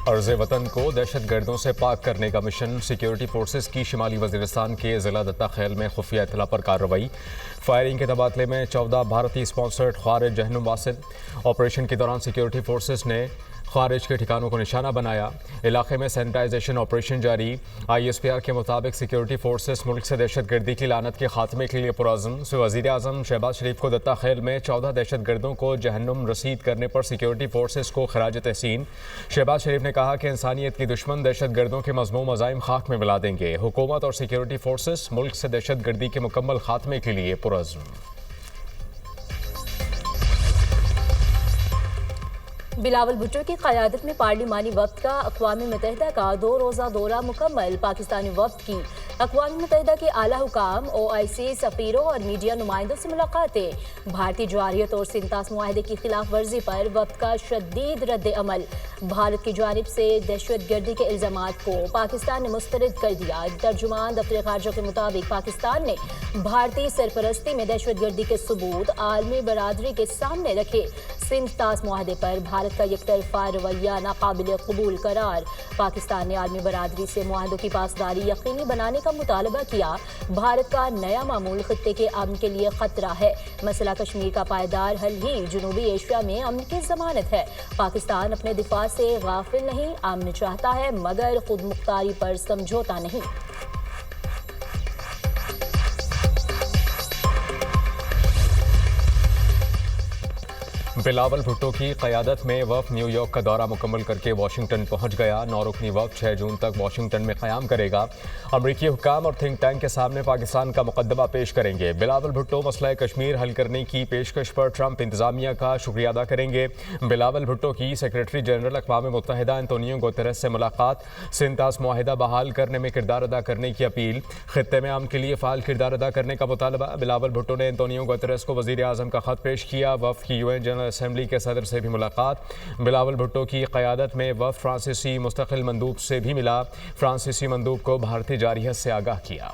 अर्ज़ वतन को दहशत गर्दों से पाक करने का मिशन। सिक्योरिटी फोर्सेस की शिमाली वज़ीरिस्तान के ज़िला दत्ता खेल में खुफिया इत्तला पर कार्रवाई। फायरिंग के तबादले में 14 भारतीय स्पॉन्सर्ड खारिज जहनुम वासिल। ऑपरेशन के दौरान सिक्योरिटी फोर्सेस ने खारिज के ठिकानों को निशाना बनाया। इलाके में सैनिटाइजेशन ऑपरेशन जारी। ISPR के मुताबिक सिक्योरिटी फोर्सेस मुल्क से दहशत गर्दी की लानत के खात्मे के लिए पुरअज़्म। वज़ीर आज़म शहबाज शरीफ को दत्ता खेल में 14 दहशत गर्दों को जहन्नुम रसीद करने पर सिक्योरिटी फोर्सेस को खराज तहसीन। शहबाज शरीफ ने कहा कि इंसानियत की दुश्मन दहशत गर्दों के मज़मूम अज़ाइम खाक में मिला देंगे। हुकूमत और सिक्योरिटी फोर्सेस मुल्क से दहशत गर्दी के मुकम्मल खात्मे के लिए पुरअज़्म। बिलावल भुट्टो की क़यादत में पार्लिमानी वफ़द का अक़वाम मुत्तहिदा का 2 रोज़ा दौरा मुकम्मल। पाकिस्तानी वफ़द की अक़वाम मुत्तहिदा के आला हुकाम, OIC सफ़ीरों और मीडिया नुमाइंदों से मुलाकातें। भारतीय जवारियत और सिंतास मुआहदे की खिलाफ वर्जी पर वफ़द का शदीद रद्द अमल। भारत की जानिब से दहशत गर्दी के इल्ज़ामात को पाकिस्तान ने मुस्तरद कर दिया। तर्जुमान दफ्तर खारजा के मुताबिक पाकिस्तान ने भारतीय सरपरस्ती में दहशत गर्दी के सबूत आलमी बरादरी के सामने रखे। सिंतास मुआहदे पर भारत का एकतरफा रवैया नाकाबिल कबूल करार। पाकिस्तान ने आलमी बरादरी से मुआहदों की पासदारी यकीनी बनाने का मुतालबा किया। भारत का नया मामूल खत्ते के अमन के लिए खतरा है। मसला कश्मीर का पायदार हल ही जनूबी एशिया में अमन की जमानत है। पाकिस्तान अपने दिफा से गाफिल नहीं, अमन चाहता है मगर खुद मुख्तारी पर समझौता नहीं। बिलावल भुट्टो की क़यादत में वफ़द न्यूयॉर्क का दौरा मुकम्मल करके वाशिंगटन पहुँच गया। 9 रुकनी वफ़द 6 जून तक वाशिंगटन में क़याम करेगा। अमरीकी हुक्काम और थिंक टैंक के सामने पाकिस्तान का मुकदमा पेश करेंगे। बिलावल भुट्टो मसला कश्मीर हल करने की पेशकश पर ट्रंप इंतज़ामिया का शुक्रिया अदा करेंगे। बिलावल भुट्टो की सेक्रेटरी जनरल अक़वाम मुत्तहिदा एंटोनियो गुतेरेस से मुलाकात। सिंतास मुआहिदा बहाल करने में किरदार अदा करने की अपील। खित्ते में अमन के लिए फ़ाल किरदार अदा करने का मुतालबा। बिलावल भुट्टो ने एंटोनियो गुतेरेस को वज़ीर आज़म का ख़त पेश किया। वफ़द की UN जनरल असेंबली के सदर से भी मुलाकात। बिलावल भुट्टो की क़यादत में वफ़द फ्रांसीसी मुस्तकिल मंदूब से भी मिला। फ्रांसीसी मंदूब को भारतीय जारियत से आगाह किया।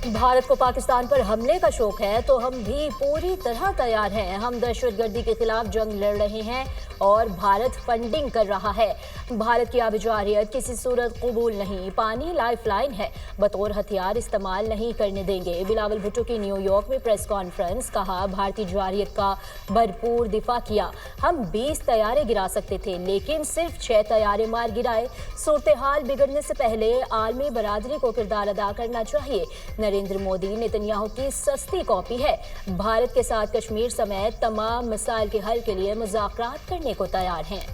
भारत को पाकिस्तान पर हमले का शौक है तो हम भी पूरी तरह तैयार हैं। हम दहशतगर्दी के खिलाफ जंग लड़ रहे हैं और भारत फंडिंग कर रहा है। भारत की आबी जारियत किसी सूरत कबूल नहीं। पानी लाइफलाइन है, बतौर हथियार इस्तेमाल नहीं करने देंगे। बिलावल भुट्टो की न्यूयॉर्क में प्रेस कॉन्फ्रेंस। कहा, भारतीय जारियत का भरपूर दिफा किया। हम 20 तैयारे गिरा सकते थे लेकिन सिर्फ 6 तैयारे मार गिराए। सूरत हाल बिगड़ने से पहले आलमी बरादरी को किरदार अदा करना चाहिए। नरेंद्र मोदी नेतन्याहू की सस्ती कॉपी है। भारत के साथ कश्मीर समेत तमाम मसाइल के हल के लिए मुज़ाकरात करने को तैयार हैं।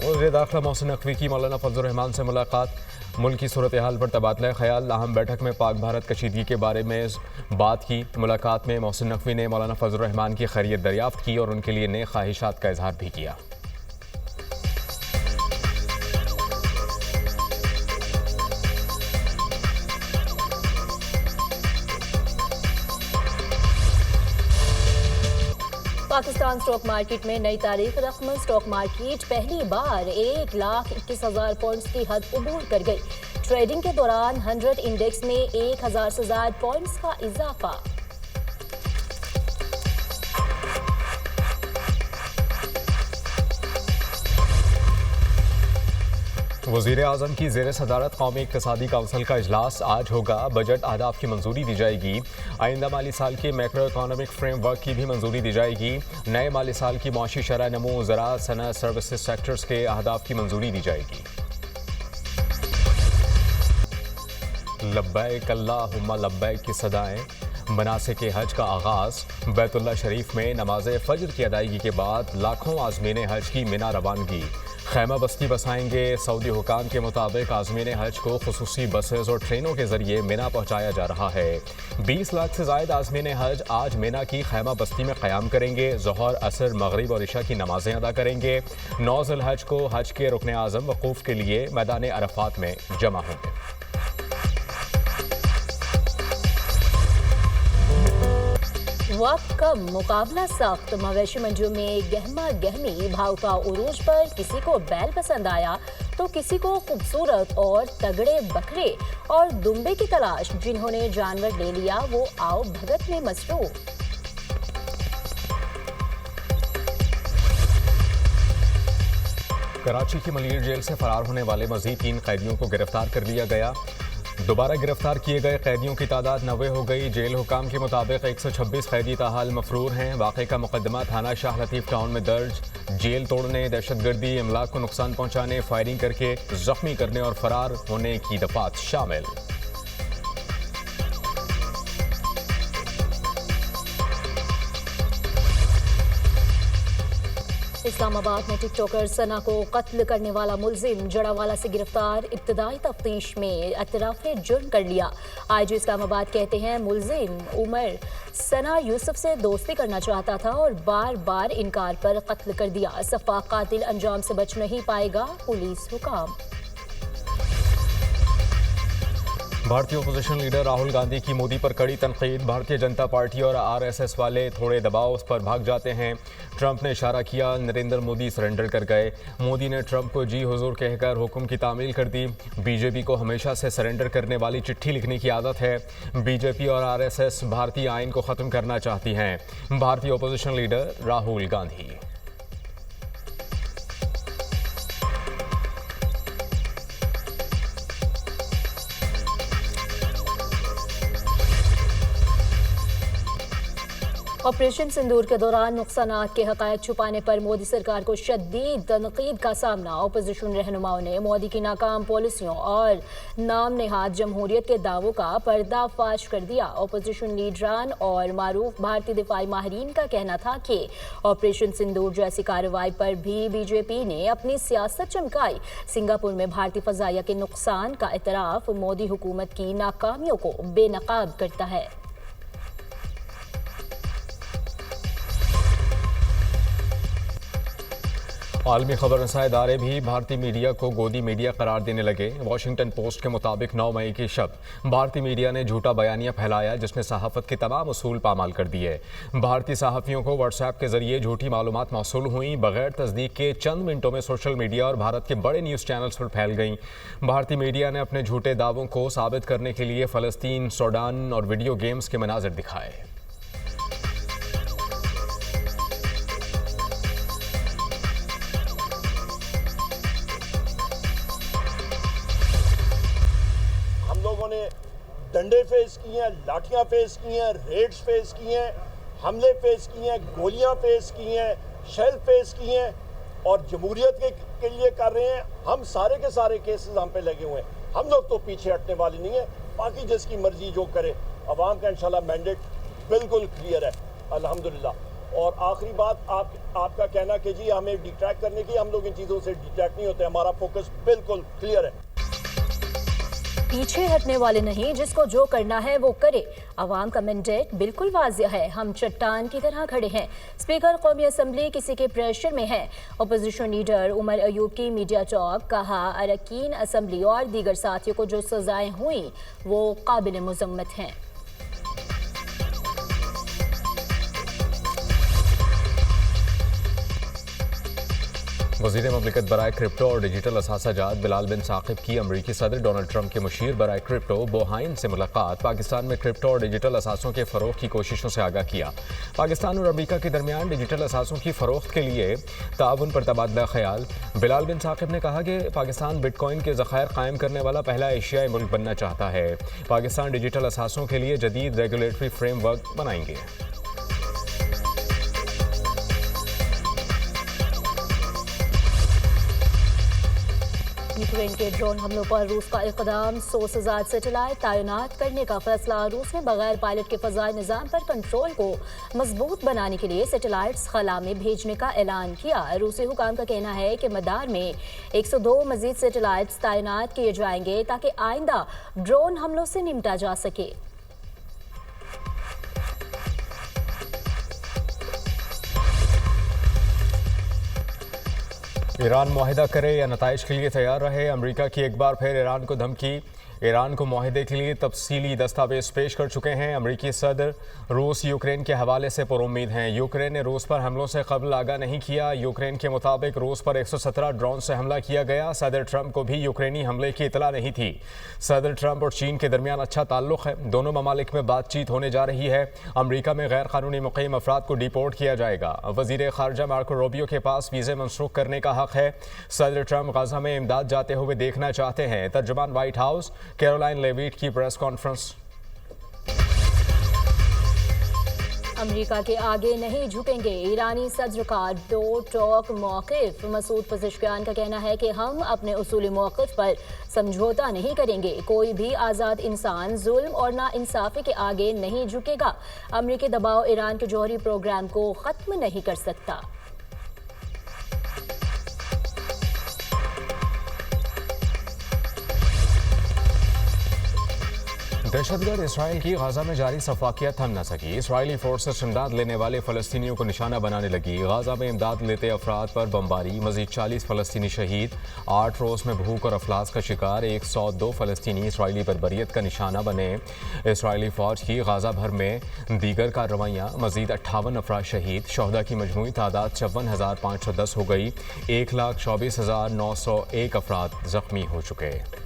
वज़ीर दाखिला मोहसिन नकवी की मौलाना फजल रहमान से मुलाकात। मुल्क की सूरत हाल पर तबादला ख्याल। अहम बैठक में पाक भारत कशीदगी के बारे में बात की। मुलाकात में मोहसिन नकवी ने मौलाना फजल रहमान की खैरियत दरियाफ्त की और उनके लिए नेक ख्वाहिशात का इजहार भी किया। पाकिस्तान स्टॉक मार्केट में नई तारीख रकम। स्टॉक मार्केट पहली बार 1,21,000 पॉइंट्स की हद अबूर कर गई। ट्रेडिंग के दौरान 100 इंडेक्स में 1,000 से ज्यादा पॉइंट्स का इजाफा। वज़ीर आज़म की ज़ेर सदारत कौमी इक़्तिसादी काउंसिल का इजलास आज होगा। बजट अहदाफ की मंजूरी दी जाएगी। आइंदा माली साल के मैक्रो इकॉनमिक फ्रेमवर्क की भी मंजूरी दी जाएगी। नए माली साल की मुआशी शरह नमो, ज़राअत, सनअत, सर्विसेज सेक्टर्स के अहदाफ की मंजूरी दी जाएगी। लब्बैक अल्लाहुम्मा लब्बैक की सदाएं। मनासिक हज का आगाज़। बैतुल्लाह शरीफ में नमाज फ़ज्र की अदायगी के बाद लाखों आज़मीन हज की मिना रवानगी। खैमा बस्ती बसाएंगे। सऊदी हुकाम के मुताबिक आज़मीन हज को खुसूसी बसेस और ट्रेनों के जरिए मिना पहुँचाया जा रहा है। 20 लाख से ज़ायद आज़मीन हज आज मिना की खैमा बस्ती में क़याम करेंगे। ज़ोहर, असर, मगरिब और इशा की नमाजें अदा करेंगे। 9 ज़िलहज को हज के रुकन आज़म वक़ूफ़ के लिए मैदान अरफात में जमा होंगे। वक्त का मुकाबला सख्त। मवेशी मंडियों में गहमा गहमी। भाव का उरूज पर किसी को बैल पसंद आया तो किसी को खूबसूरत और तगड़े बकरे और दुम्बे की तलाश। जिन्होंने जानवर ले लिया वो आओ भगत में मसरूफ। कराची की मलिर जेल से फरार होने वाले मजीद 3 कैदियों को गिरफ्तार कर लिया गया। दोबारा गिरफ्तार किए गए कैदियों की तादाद 90 हो गई। जेल हुकाम के मुताबिक 126 कैदी ताहाल मफरूर हैं। वाक़े का मुकदमा थाना शाह लतीफ़ टाउन में दर्ज। जेल तोड़ने, दहशतगर्दी, अमलाक को नुकसान पहुंचाने, फायरिंग करके जख्मी करने और फरार होने की दफात शामिल। इस्लामाबाद में टिकटॉकर सना को कत्ल करने वाला मुलजिम जड़ावाला से गिरफ्तार। इब्तदाई तफ्तीश में एतराफ़ जुर्म कर लिया। आईजी इस्लामाबाद कहते हैं मुलजिम उमर सना यूसुफ से दोस्ती करना चाहता था और बार बार इनकार पर कत्ल कर दिया। सफाक कातिल अंजाम से बच नहीं पाएगा, पुलिस हुकाम। भारतीय अपोजिशन लीडर राहुल गांधी की मोदी पर कड़ी तनकीद। भारतीय जनता पार्टी और आरएसएस वाले थोड़े दबाव पर भाग जाते हैं। ट्रंप ने इशारा किया, नरेंद्र मोदी सरेंडर कर गए। मोदी ने ट्रंप को जी हुजूर कहकर हुक्म की तामील कर दी। बीजेपी को हमेशा से सरेंडर करने वाली चिट्ठी लिखने की आदत है। बीजेपी और आरएसएस भारतीय आइन को ख़त्म करना चाहती हैं। भारतीय opposition leader Rahul Gandhi. Operation Sindoor के दौरान नुकसानात के हक़ायक़ छुपाने पर मोदी सरकार को शदीद तनकीद का सामना। अपोजिशन रहनुमाओं ने मोदी की नाकाम पॉलिसियों और नाम नेहाद जमहूरियत के दावों का पर्दाफाश कर दिया। अपोजिशन लीडरान और मारूफ भारतीय दिफाई माहिरीन का कहना था कि ऑपरेशन सिंदूर जैसी कार्रवाई पर भी बीजेपी ने अपनी सियासत चमकाई। सिंगापुर में भारतीय फ़ज़ाइया के नुकसान का एतराफ़ मोदी हुकूमत की नाकामियों को बेनकाब करता है। आलमी खबर रसां इदारे भी भारतीय मीडिया को गोदी मीडिया करार देने लगे। वाशिंगटन पोस्ट के मुताबिक 9 मई की शब भारतीय मीडिया ने झूठा बयानिया फैलाया जिसने सहाफ़त के तमाम उसूल पामाल कर दिए। भारतीय सहाफ़ियों को व्हाट्सएप के जरिए झूठी मालूमात मौसूल हुई। बगैर तस्दीक के चंद मिनटों में सोशल मीडिया और भारत के बड़े न्यूज़ चैनल्स पर फैल गईं। भारतीय मीडिया ने अपने झूठे दावों को साबित करने के लिए फ़लस्तीन, सूडान और वीडियो गेम्स के मनाज़िर दिखाए। ने डंडे फेस किए हैं, लाठियां फेस की हैं, रेड्स फेस किए हैं, हमले फेस किए हैं, गोलियां फेस की हैं, शेल फेस किए हैं और जमहूरियत के लिए कर रहे हैं। हम सारे के सारे केसेस हम पे लगे हुए हैं। हम लोग तो पीछे हटने वाले नहीं है। बाकी जिसकी मर्जी जो करे, अवाम का इंशाल्लाह मैंडेट बिल्कुल क्लियर है अल्हम्दुलिल्लाह। और आखिरी बात, आपका कहना कि जी हमें डिट्रैक्ट करने की, हम लोग इन चीज़ों से डिट्रैक्ट नहीं होते। हमारा फोकस बिल्कुल क्लियर है। पीछे हटने वाले नहीं, जिसको जो करना है वो करे। अवाम का मैंडेट बिल्कुल वाज़ेह है। हम चट्टान की तरह खड़े हैं। स्पीकर कौमी असम्बली किसी के प्रेशर में है। अपोजिशन लीडर उमर अयूब की मीडिया टॉक। कहा, अरकान असम्बली और दीगर साथियों को जो सजाएं हुई वो काबिल मुज़म्मत हैं। वज़ीर ममलिकत बराए क्रिप्टो और डिजिटल असासाजात बिलाल बिन साकिब की अमरीकी सदर डोनाल्ड ट्रंप के मुशीर बराए क्रिप्टो बोहाइन से मुलाकात। पाकिस्तान में क्रिप्टो और डिजिटल असासों के फ़रोग़ की कोशिशों से आगाह किया। पाकिस्तान और अमरीका के दरमियान डिजिटल असासों की फ़रोख्त के लिए ताउन पर तबादला ख्याल। बिलाल बिन साकिब ने कहा कि पाकिस्तान बिटकॉइन के ज़खायर कायम करने वाला पहला एशियाई मुल्क बनना चाहता है। पाकिस्तान डिजिटल असासों के लिए जदीद रेगुलेटरी फ्रेमवर्क बनाएंगे। यूक्रेन के ड्रोन हमलों पर रूस का इक़दाम। 100 से ज़ायद सैटेलाइट तैनात करने का फैसला। रूस ने बगैर पायलट के फ़ज़ाई निज़ाम पर कंट्रोल को मजबूत बनाने के लिए सैटेलाइट्स खला में भेजने का ऐलान किया। रूसी हुकाम का कहना है कि मदार में 102 मज़ीद सैटेलाइट्स तैनात किए जाएंगे ताकि आइंदा ड्रोन हमलों से निपटा जा सके। ईरान मुआहिदा करे या नताइज के लिए तैयार रहे। अमरीका की एक बार फिर ईरान को धमकी। ईरान को मुआहदे के लिए तफसीली दस्तावेज पेश कर चुके हैं। अमरीकी सदर रूस यूक्रेन के हवाले से पुरुम्मीद हैं। यूक्रेन ने रूस पर हमलों से कबल आगाह नहीं किया। यूक्रेन के मुताबिक रूस पर 117 ड्रोन से हमला किया गया। सदर ट्रंप को भी यूक्रेनी हमले की इतला नहीं थी। सदर ट्रंप और चीन के दरमियान अच्छा ताल्लुक है। दोनों ममालिक में बातचीत होने जा रही है। अमरीका में गैर कानूनी मुक़ीम अफराद को डिपोर्ट किया जाएगा। वज़ीर ख़ारजा मार्को रूबियो के पास वीज़े मनसूख करने का हक़ है। सदर ट्रंप गाज़ा में इमदाद जाते हुए देखना चाहते हैं। तर्जुमान व्हाइट हाउस कैरोलाइन लेविट की प्रेस कॉन्फ्रेंस। अमेरिका के आगे नहीं झुकेंगे। ईरानी सदर का डो टॉक मौक़िफ़। मसूद पज़ेश्कियान का कहना है कि हम अपने उसूली मौक़िफ़ पर समझौता नहीं करेंगे। कोई भी आज़ाद इंसान जुल्म और नाइंसाफ़ी के आगे नहीं झुकेगा। अमेरिकी दबाव ईरान के जौहरी प्रोग्राम को ख़त्म नहीं कर सकता। दहशतगर्द इसराइल की गाजा में जारी सफाकियत थम न सकी। इसराइली फोर्सेस इमदाद लेने वाले फ़लस्तीनियों को निशाना बनाने लगी। गाजा में इमदाद लेते अफराद पर बमबारी। मजीद 40 फ़लस्तीनी शहीद। 8 रोज़ में भूख और अफलास का शिकार। 102 फ़लस्तीनी इसराइली बर्बरियत का निशाना बने। इसराइली फ़ौज की गाजा भर में दीगर कार्रवाइयाँ। मजीद 58 अफराद शहीद। शहदा की मजमूई तादाद 54,510 हो गई। 1,24,901 अफराद ज़ख्मी हो चुके।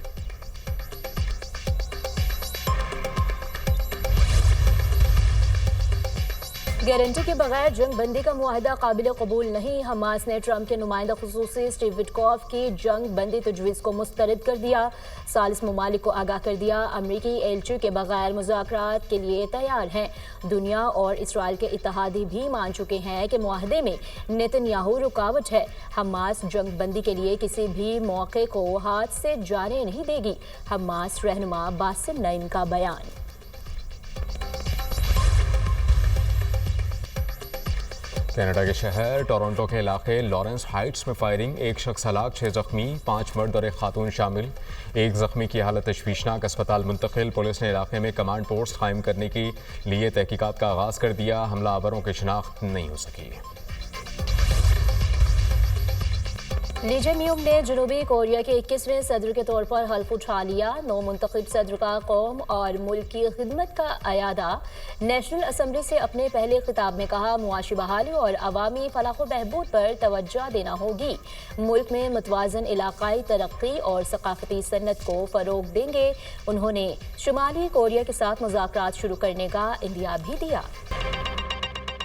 गारंटी के बगैर जंग बंदी का मुआहदा काबिल कबूल नहीं। हमास ने ट्रंप के नुमाइंदा खुसूसी स्टीव विटकॉफ की जंग बंदी तजवीज़ को मुस्तरद कर दिया। सालिस ममालिक को आगाह कर दिया। अमरीकी एलची के बगैर मुज़ाकरात के लिए तैयार हैं। दुनिया और इसराइल के इत्तेहादी भी मान चुके हैं कि मुआहदे में नेतन्याहू रुकावट है। हमास जंग बंदी के लिए किसी भी मौके को हाथ से जाने नहीं देगी। हमास रहनुमा बासिम नईम का बयान। कनाडा के शहर टोरंटो के इलाके लॉरेंस हाइट्स में फायरिंग। 1 शख्स हलाक, 6 ज़ख्मी, 5 मर्द और 1 खातून शामिल। 1 ज़ख्मी की हालत तशवीशनाक, अस्पताल मुंतकिल। पुलिस ने इलाके में कमांड पोस्ट कायम करने के लिए तहकीकात का आगाज़ कर दिया। हमलावरों की शिनाख्त नहीं हो सकी। ली जे-म्यूंग ने जनूबी कोरिया के 21वें सदर के तौर पर हल्फ उठा लिया। नौ मुंतखब सदर का कौम और मुल्क की खिदमत का अयादा। नेशनल असम्बली से अपने पहले खिताब में कहा, मुआशी बहाली और अवामी फलाह बहबूद पर तवज्जो देना होगी। मुल्क में मुतवाज़न इलाकाई तरक्की और सकाफती सन्नत को फ़रोग देंगे। उन्होंने शुमाली कोरिया के साथ मुज़ाकरात शुरू करने का इंदिया भी दिया।